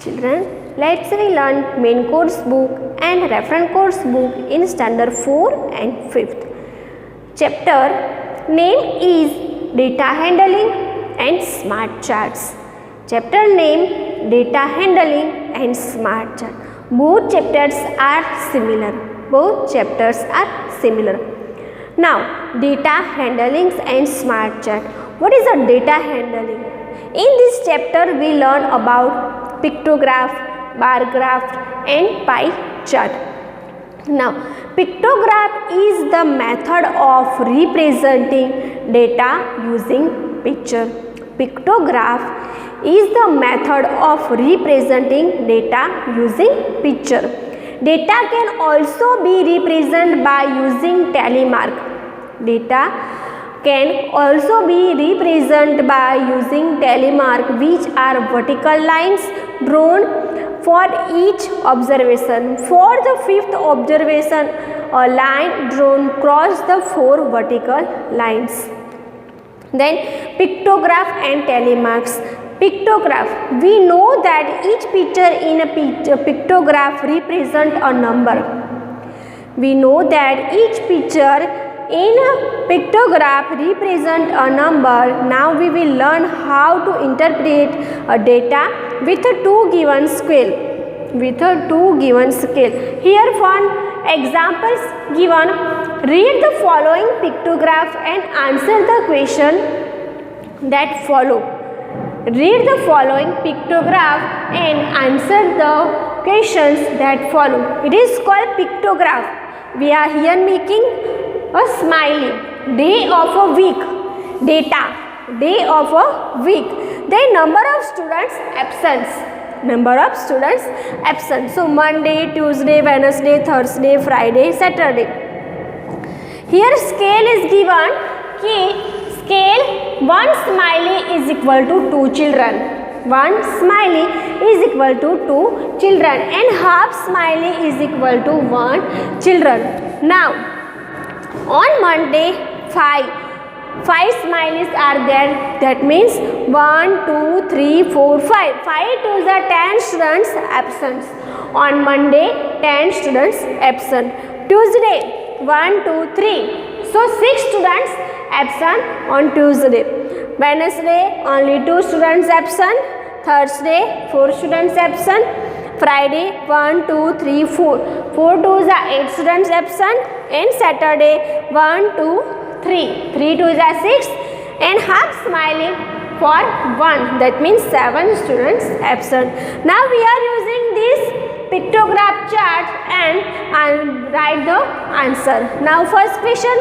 Children, let's we learn main course book and reference course book in standard 4 and 5th. Chapter name is data handling and smart charts. Chapter name data handling and smart chart. Both chapters are similar. Both chapters are similar. Now, data handling and smart chart. What is a data handling? In this chapter, we learn about pictograph, bar graph and pie chart. Now, pictograph is the method of representing data using picture. Pictograph is the method of representing data using picture. Data can also be represented by using tally mark. Data can also be represented by using tally mark, which are vertical lines drawn for each observation. For the fifth observation, a line drawn across the four vertical lines. Then pictograph and tally marks. Pictograph. We know that each picture in a pictograph represents a number. We know that each picture in a pictograph represents a number. Now we will learn how to interpret a data with a two given scale. Here one examples given. Read the following pictograph and answer the question that follow. Read the following pictograph and answer the questions that follow. It is called pictograph. We are here making a smiley. Day of a week. Data. Day of a week. Then number of students absent. So Monday, Tuesday, Wednesday, Thursday, Friday, Saturday. Here scale is given. Scale 1 smiley is equal to 2 children. 1 smiley is equal to 2 children and half smiley is equal to 1 children. Now on Monday 5 smileys are there. That means 1, 2, 3, 4, 5. 5 to the 10 students absent. On Monday 10 students absent. Tuesday 1, 2, 3. So 6 students absent on Tuesday. Wednesday only 2 students absent. Thursday 4 students absent. Friday 1, 2, 3, 4. 4 to the 8 students absent. And Saturday 1, 2, 3. 3 to the 6 and half smiley for 1. That means 7 students absent. Now we are using this pictograph chart and write the answer. Now first question.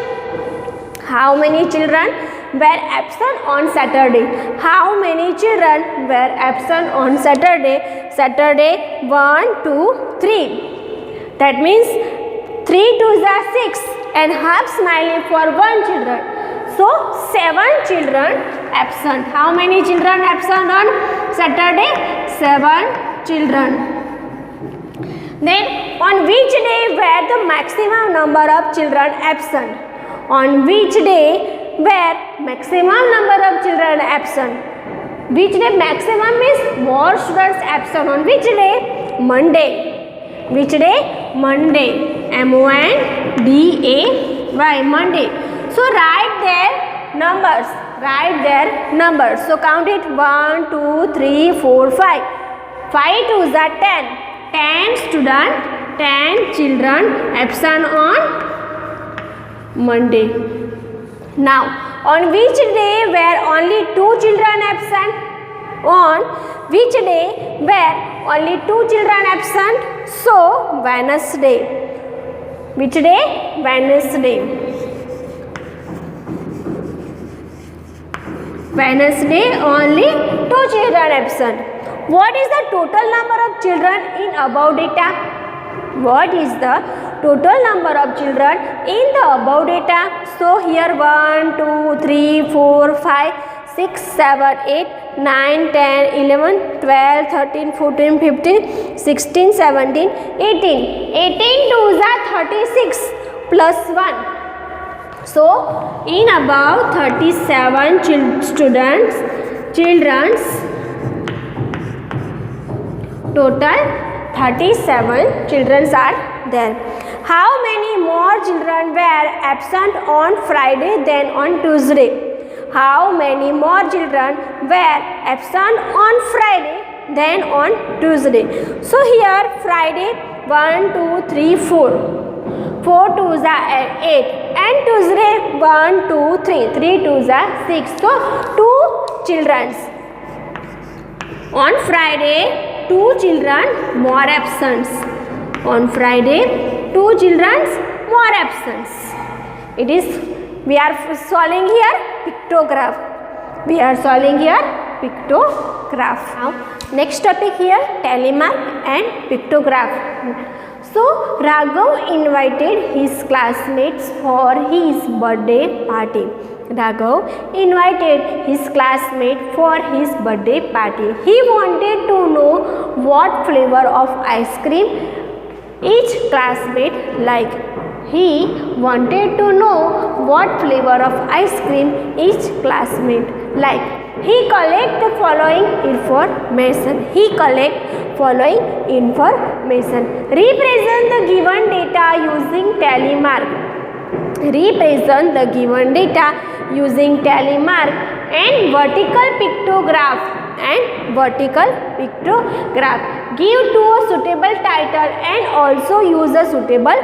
How many children were absent on Saturday? How many children were absent on Saturday? Saturday 1, 2, 3. That means 3 to the 6 and half smiley for 1 children. So 7 children absent. How many children absent on Saturday? 7 children. Then on which day were the maximum number of children absent? On which day were maximum number of children absent? Which day maximum is more students absent. On which day? Monday. Which day? Monday. M-O-N-D-A-Y. Monday. So write their numbers. So count it 1, 2, 3, 4, 5. 5 to the 10. 10 students, 10 children absent on Monday. Now, on which day were only 2 children absent? On which day were only 2 children absent? So, Wednesday. Which day? Wednesday. Wednesday only 2 children absent. What is the total number of children in above data? What is the total number of children in the above data? So here 1, 2, 3, 4, 5, 6, 7, 8, 9, 10, 11, 12, 13, 14, 15, 16, 17, 18. 18 to the 36 plus 1. So in above 37 children Total 37 children are there. How many more children were absent on Friday than on Tuesday? How many more children were absent on Friday than on Tuesday? So here Friday 1, 2, 3, 4. 4 2s are 8 and Tuesday 1, 2, 3. 3 2s are 6. So 2 children. On Friday 2 children more absence. On Friday 2 children more absence. It is, we are solving here pictograph. We are solving here pictograph. Now next topic here, telemark and pictograph. So Raghav invited his classmates for his birthday party. Raghav invited his classmate for his birthday party. He wanted to know what flavor of ice cream each classmate liked. He wanted to know what flavor of ice cream each classmate liked. He collect the following information. Represent the given data using telemark. Represent the given data using telemark and vertical pictograph. Give to a suitable title and also use a suitable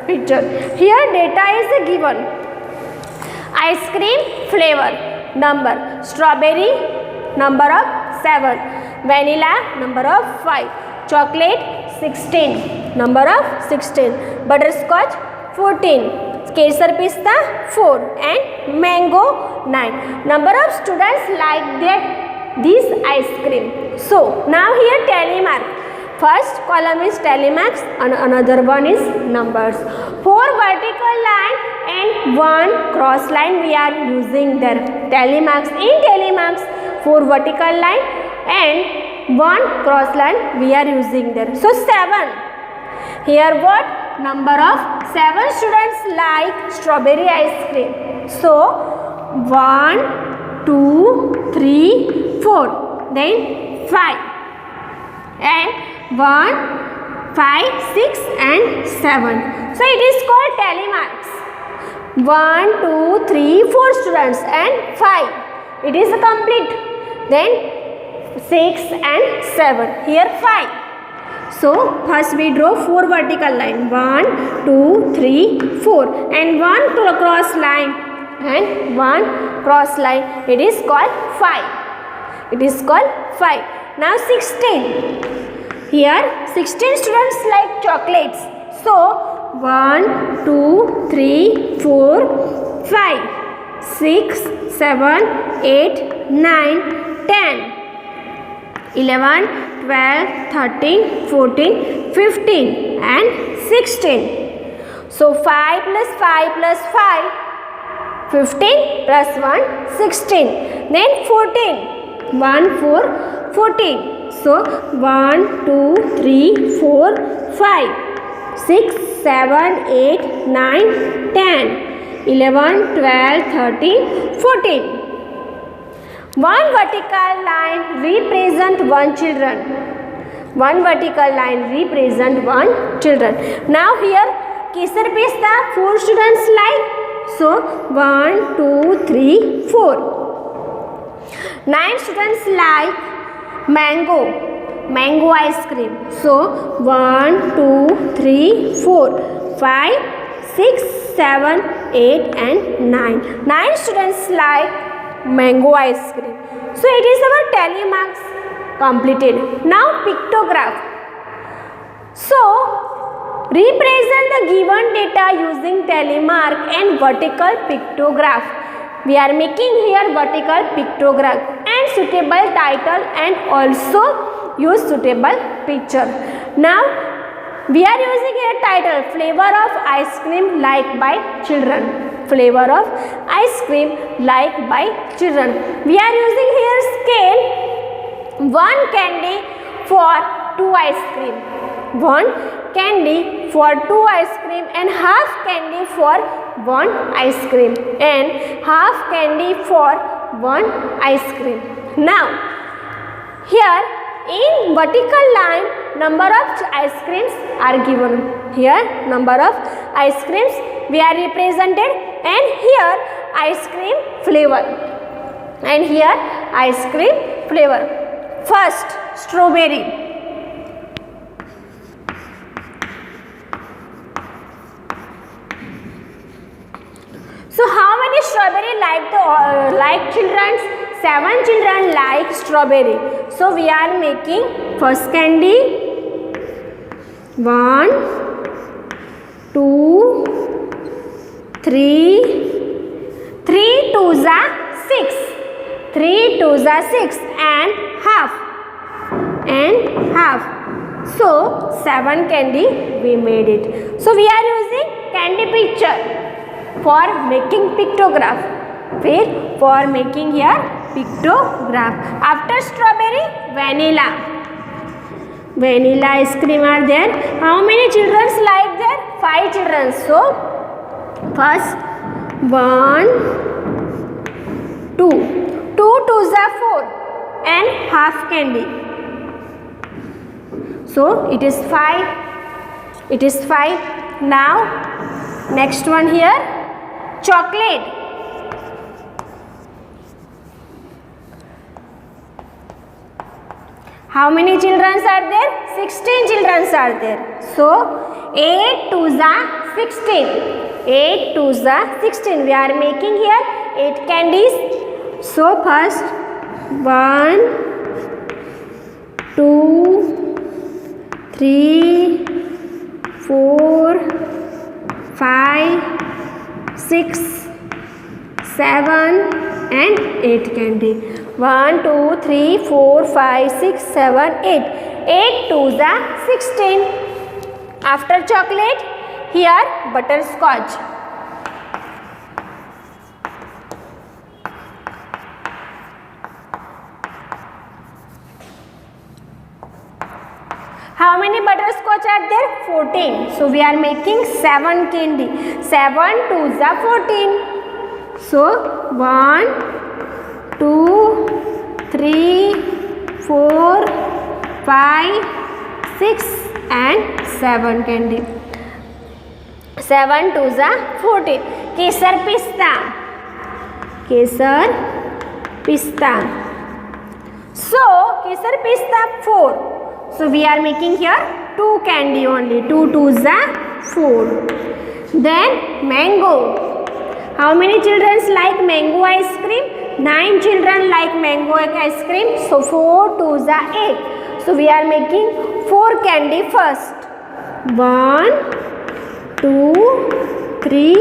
picture. Here data is given. Ice cream flavor number, strawberry number of 7, vanilla number of 5, chocolate 16, number of 16, butterscotch 14, kesar pista 4 and mango 9. Number of students like that this ice cream. So now here telemark. First column is telemarks and another one is numbers. 4 vertical line and 1 cross line we are using there. Telemarks, in telemarks 4 vertical line and 1 cross line we are using there. So 7. Here what? Number of 7 students like strawberry ice cream. So 1, 2, 3, 4. Then 5. And 1, 5, 6 and 7. So it is called telemarks. 1, 2, 3, 4 students and 5. It is complete. Then 6 and 7. Here 5. So first we draw 4 vertical line. 1, 2, 3, 4 and 1 cross line and 1 cross line. It is called 5. Now 16. Here 16 students like chocolates. So 1, 2, 3, 4, 5, 6, 7, 8, 9, 10, 11, 12, 13, 14, 15 and 16. So 5 plus 5 plus 5, 15 plus 1, 16. Then 14. 1, 4, 14. So 1, 2, 3, 4, 5, 6, 7, 8, 9, 10, 11, 12, 13, 14. 1 vertical line represent 1 children. 1 vertical line represent 1 children. Now here kesar pista 4 students like. So 1, 2, 3, 4. 9 students like mango ice cream. So 1, 2, 3, 4, 5, 6, 7, 8 and 9. 9 students like mango ice cream. So it is our telemarks completed. Now pictograph. So represent the given data using telemark and vertical pictograph. We are making here vertical pictograph and suitable title and also use suitable picture. Now we are using a title, flavor of ice cream liked by children. Flavor of ice cream liked by children. We are using here scale. 1 candy for 2 ice cream. 1 candy for 2 ice cream and half candy for 1 ice cream and half candy for 1 ice cream. Now Here in vertical line number of ice creams are given. Here number of ice creams we are represented, and here ice cream flavor, and here ice cream flavor. First, strawberry. So how many strawberry like children? 7 children like strawberry. So we are making first candy. 1, 2, 3. 3 2s are 6. 3 2s are 6 and half. So 7 candy we made it. So we are using candy picture for making pictograph. For making here pictograph. After strawberry, vanilla. Vanilla ice cream are there. How many children like there? 5 children. So first 1, 2. 2 2s are 4 and half candy. So it is 5. It is 5. Now next one here, chocolate. How many children are there? 16 children are there. So 8 2s are 16. 8 2s are 16. We are making here 8 candies. So first 1, 2, 3, 4, 5, 6, 7 and 8 candy. 1, 2, 3, 4, 5, 6, 7, 8. 8 2s are 16. After chocolate, here butterscotch. How many butterscotch are there? 14. So we are making 7 candy. 7 2s are 14. So 1, 2, 3, 4, 5, 6 and 7 candy. 7 2s are 14. Kesar pista. Kesar pista. So kesar pista 4. So we are making here 2 candy only. 2 2s are 4. Then mango. How many children like mango ice cream? 9 children like mango ice cream. So 4 2s are 8. So we are making 4 candy first. 1, 2, 3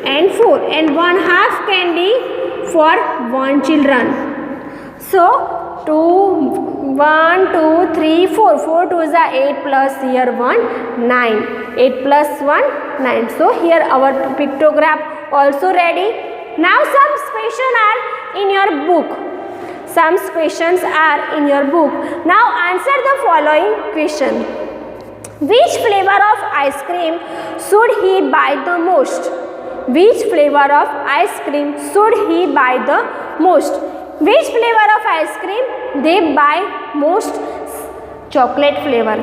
and 4. And 1 half candy for 1 children. So 1, 2, 3, 4. 4 2s are 8 plus here 1, 9. 8 plus 1, 9. So here our pictograph also ready. Now some questions are in your book. Some questions are in your book. Now answer the following question. Which flavor of ice cream should he buy the most? Which flavor of ice cream should he buy the most? Which flavor of ice cream they buy most? Chocolate flavor.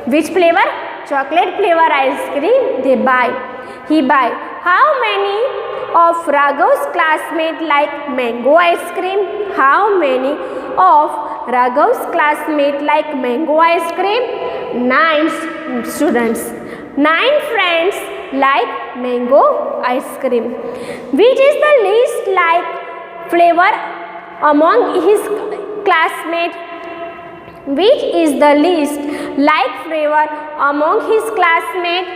Which flavor? Chocolate flavor ice cream they buy. He buy. How many of Raghav's classmates like mango ice cream? How many of Raghav's classmates like mango ice cream? 9 students. 9 friends like mango ice cream. Which is the least like flavor among his classmates? Which is the least like flavor among his classmates?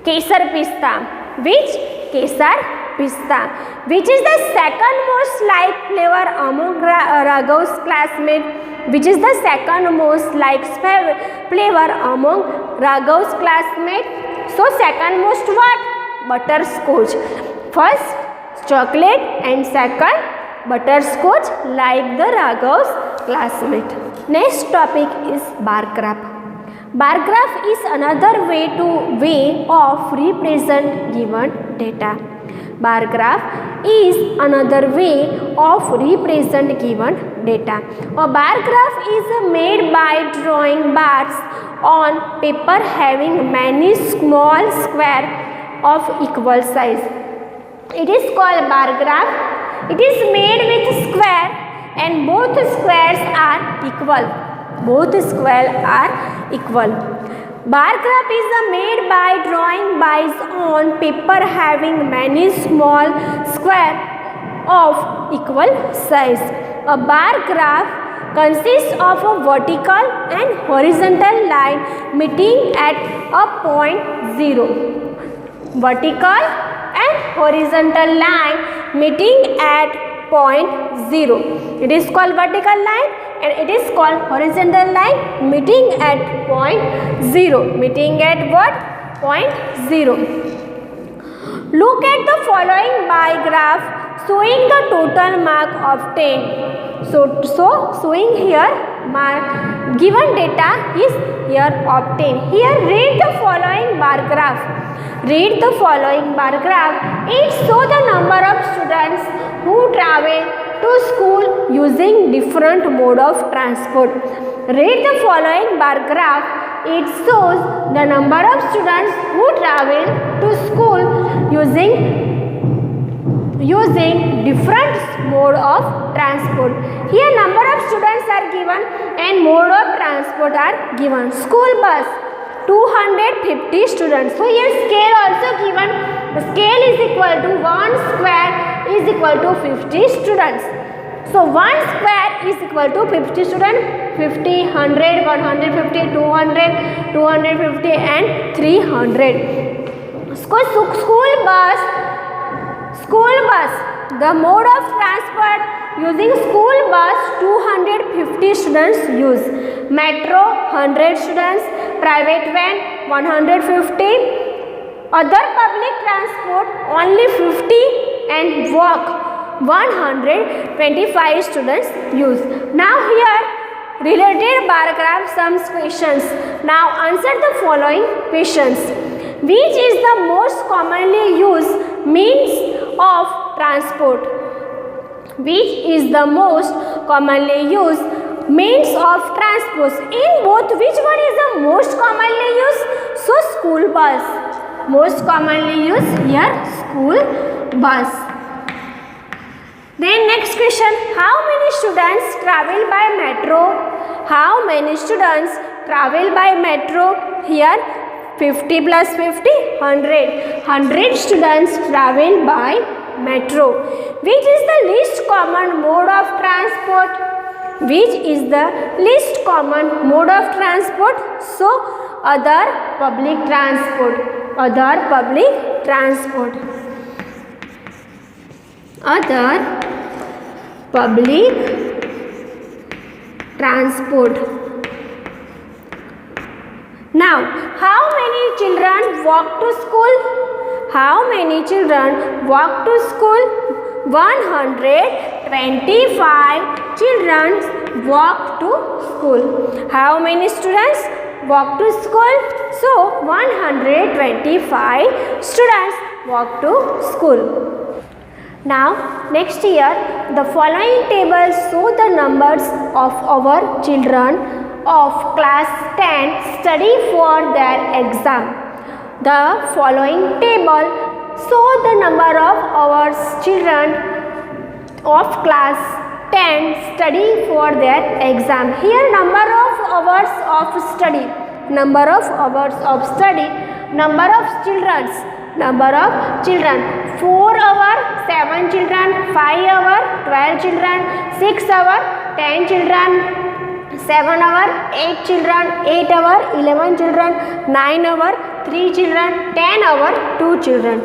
Kesar pista. Which? Kesar pista. Which is the second most like flavor among Raghav's classmates? Which is the second most like flavor among Raghav's classmates? So second most what? Butterscotch. First chocolate and second butterscotch like the Raghav's classmate. Next topic is bar graph. Bar graph is another way of represent given data. Bar graph is another way of represent given data. A bar graph is made by drawing bars on paper having many small squares of equal size. It is called bar graph. It is made with square and both squares are equal. Both squares are equal. Bar graph is made by drawing bars on paper having many small squares of equal size. A bar graph consists of a vertical and horizontal line meeting at a point 0. Vertical and horizontal line meeting at point 0. It is called vertical line and it is called horizontal line meeting at point 0. Meeting at what? Point 0. Look at the following bar graph showing the total mark of 10. So showing here mark given data is here of 10. Here read the following bar graph. Read the following bar graph. It shows the number of students who travel to school using different mode of transport. Read the following bar graph. It shows the number of students who travel to school using different mode of transport. Here number of students are given and mode of transport are given. School bus 250 students. So here scale also given. The scale is equal to 1 square is equal to 50 students. So 1 square is equal to 50 students. 50, 100, 150, 200, 250 and 300. School bus. The mode of transport using school bus 250 students use. Metro 100 students. Private van 150. Other public transport only 50 and walk 125 students use. Now here related bar graph some questions. Now answer the following questions. Which is the most commonly used means of transport? Which is the most commonly used means of transport? In both, which one is the most commonly used? So school bus. Most commonly used here school bus. Then next question. How many students travel by metro? How many students travel by metro? Here 50 plus 50, 100. 100 students travel by metro. Which is the least common mode of transport? Which is the least common mode of transport? So, other public transport. Other public transport. Other public transport. Now, how many children walk to school? How many children walk to school? 125 children walk to school. How many students walk to school? So, 125 students walk to school. Now, next year, the following tables show the numbers of our children of class 10 study for their exam. The following table show the number of our children of class 10 study for their exam. Here number of hours of study, number of hours of study, number of children, 4 hour, 7 children, 5 hour, 12 children, 6 hour, 10 children, 7 hour, 8 children, 8 hour, 11 children, 9 hour, 3 children, 10 hour, 2 children.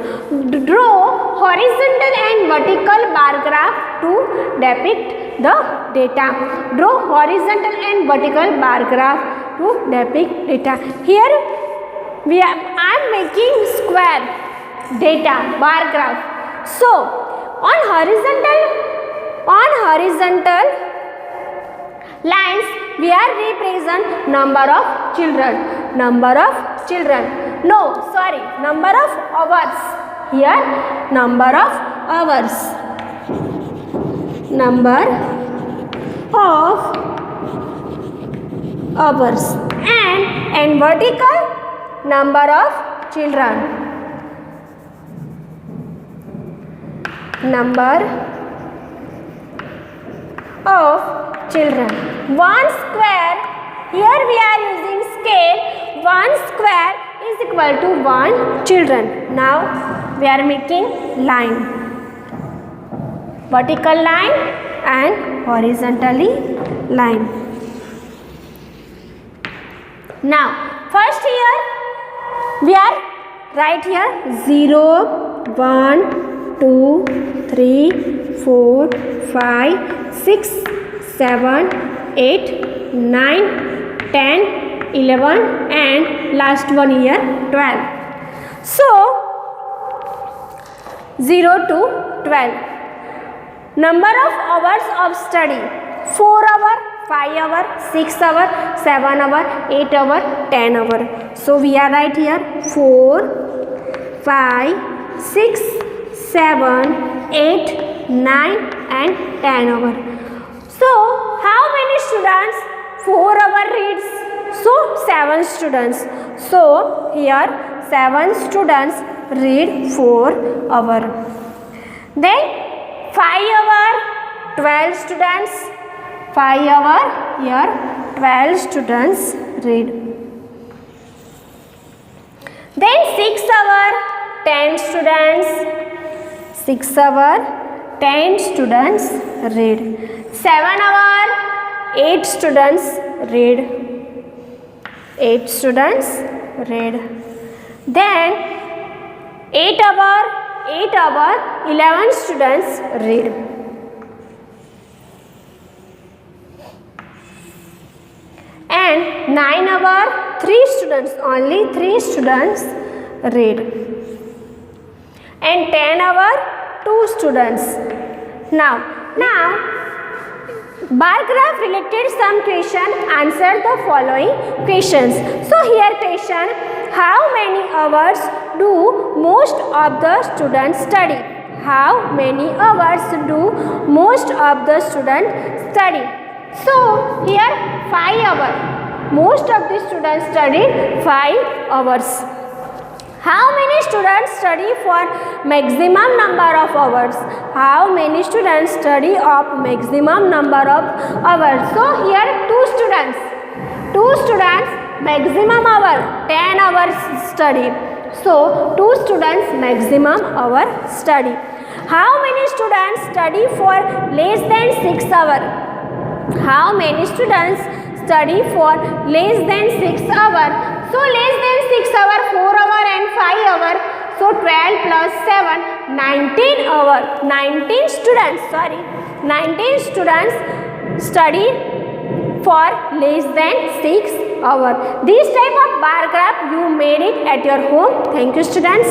Draw horizontal and vertical bar graph to depict the data. Draw horizontal and vertical bar graph to depict data. Here I am making square data bar graph. So on horizontal lines we are represent number of children. Number of hours. Here number of hours. Number of hours. And vertical number of children. Number of children. 1 square, here we are using scale. 1 square is equal to 1 children. Now we are making line, vertical line and horizontally line. Now first here we are right here 0, 1, 2, 3, 4, 5, 6, 7, 8, 9, 10, 11 and last one here 12. So 0 to 12. Number of hours of study: 4 hour, 5 hour, 6 hour, 7 hour, 8 hour, 10 hour. So we are right here 4, 5, 6, 7, 8, 9 and 10 hour. So how many students 4 hour reads? So 7 students. So here 7 students read 4 hour. Then 5 hour 12 students. 5 hour here 12 students read. Then 6 hour 10 students. 6 hour 10 students read. 7 hour 8 students read. 8 students read. Then 8 hour 11 students read. And 9 hour 3 students, only 3 students read. And 10 hour 2 students. Now bar graph related some question. Answer the following questions. So here question: how many hours do most of the students study? How many hours do most of the students study? So here 5 hours. Most of the students studied 5 hours. How many students study for maximum number of hours? How many students study of maximum number of hours? So here 2 students. 2 students maximum hour 10 hours study. So 2 students maximum hour study. How many students study for less than 6 hours? How many students study for less than 6 hours? So less than 6 hours, 4 hours and 5 hours. So 12 plus 7, 19 hours. 19 students study for less than 6 hours. This type of bar graph you made it at your home. Thank you, students.